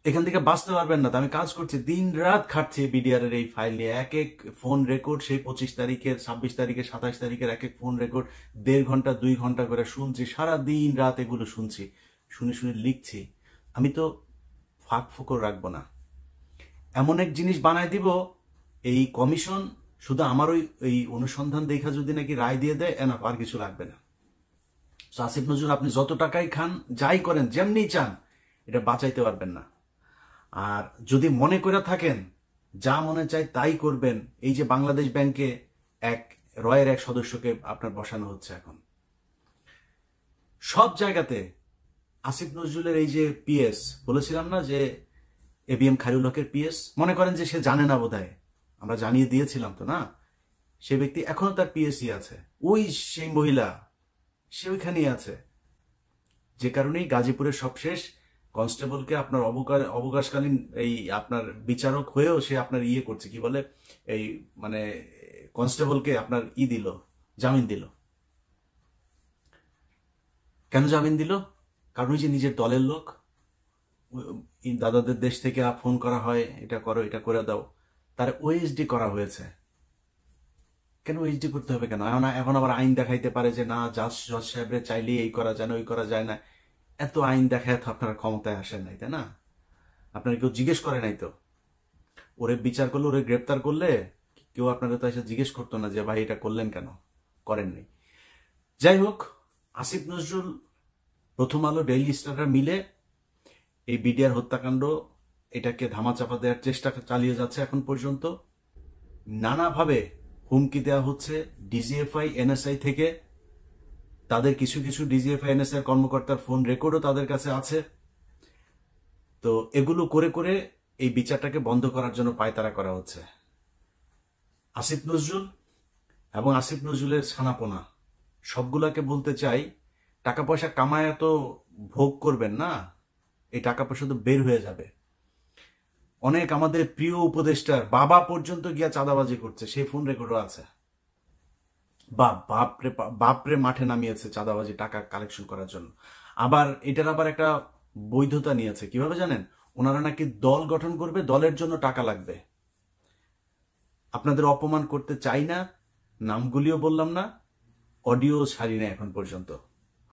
এখান থেকে বাঁচতে পারবেন না। তো আমি কাজ করছি, দিন রাত খাটছি বিডিআর এর এই ফাইল নিয়ে। এক এক ফোন রেকর্ড সেই 25 তারিখের, 26 তারিখের, 27 তারিখের এক এক ফোন রেকর্ড 1.5 ঘন্টা 2 ঘন্টা করে শুনছি, সারা দিন রাত এগুলো শুনছি, শুনে শুনে লিখছি। আমি তো ফাঁক ফোকর রাখবো না, এমন এক জিনিস বানায় দিব এই কমিশন শুধু আমার ওই অনুসন্ধান দেখা যদি নাকি রায় দিয়ে দেয়, এনা আর কিছু লাগবে না। আসিফ নজরুল, আপনি যত টাকাই খান, যাই করেন, যেমনি চান, এটা বাঁচাইতে পারবেন না। আর যদি মনে করে থাকেন যা মনে চায় তাই করবেন, এই যে বাংলাদেশ ব্যাংকে রয়ের এক সদস্যকে আপনার বসানো হচ্ছে এখন, সব জায়গাতে আসিফ নজরুলের এই যে পিএস, বলেছিলাম না যে এবিএম খায়রুল হকের পিএস, মনে করেন যে সে জানে না বোধহয়, আমরা জানিয়ে দিয়েছিলাম তো না, সে ব্যক্তি এখনো তার পিএসই আছে, সেই মহিলা সে ওইখানেই আছে। যে কারণেই গাজীপুরের সবশেষ কনস্টেবলকে আপনার অবকাশকালীন এই আপনার বিচারক হয়েও সে আপনার ইয়ে করছে, কি বলে, এই মানে কনস্টেবলকে আপনার দিল, জামিন দিল। কেন জামিন দিল? কারণ ওই যে নিজের দলের লোক, দাদাদের দেশ থেকে ফোন করা হয়, এটা করো, এটা করে দাও, তার ওএসডি করা হয়েছে। কেন ওএসডি করতে হবে? কেন এখন আবার আইন দেখাইতে পারে যে না, জজ সাহেবরে চাইলে এই করা যায় না, ওই করা যায় না। এত আইন দেখায় তো আপনারা ক্ষমতায় আসেন নাই, তাই না? আপনারা কেউ জিজ্ঞেস করে নাই তো? ওরে বিচার করলে, ওরে গ্রেপ্তার করলে কেউ আপনারা তো এসে জিজ্ঞেস করতো না যে ভাই এটা করলেন কেন, করেননি। যাই হোক, আসিফ নজরুল, প্রথম আলো, ডেইলি স্টার মিলে এই বিডিআর হত্যাকাণ্ড এটাকে ধামাচাপা দেওয়ার চেষ্টা চালিয়ে যাচ্ছে। এখন পর্যন্ত নানাভাবে হুমকি দেওয়া হচ্ছে ডিজিএফআই, এনএসআই থেকে। তাদের কিছু কিছু ডিজিএফআই, এনএসআই কর্মকর্তার ফোন রেকর্ডও তাদের কাছে আছে। তো এগুলো করে করে এই বিচারটাকে বন্ধ করার জন্য পায়তারা করা হচ্ছে। আসিফ নজরুল এবং আসিফ নজরুলের ছানাপোনা সবগুলাকে বলতে চাই, টাকা পয়সা কামায় তো ভোগ করবেন না, এই টাকা পয়সা তো বের হয়ে যাবে। অনেক আমাদের প্রিয় উপদেষ্টার বাবা পর্যন্ত গিয়া চাঁদাবাজি করছে, সেই ফোন রেকর্ডও আছে। বাপরে মাঠে নামিয়েছে চাঁদাবাজি টাকা কালেকশন করার জন্য। আবার এটার আবার একটা বৈধতা নিয়েছে, কিভাবে জানেন? ওনারা নাকি দল গঠন করবে, দলের জন্য টাকা লাগবে। আপনাদের অপমান করতে চাই না, নামগুলিও বললাম না, অডিও ছাড়ি না এখন পর্যন্ত।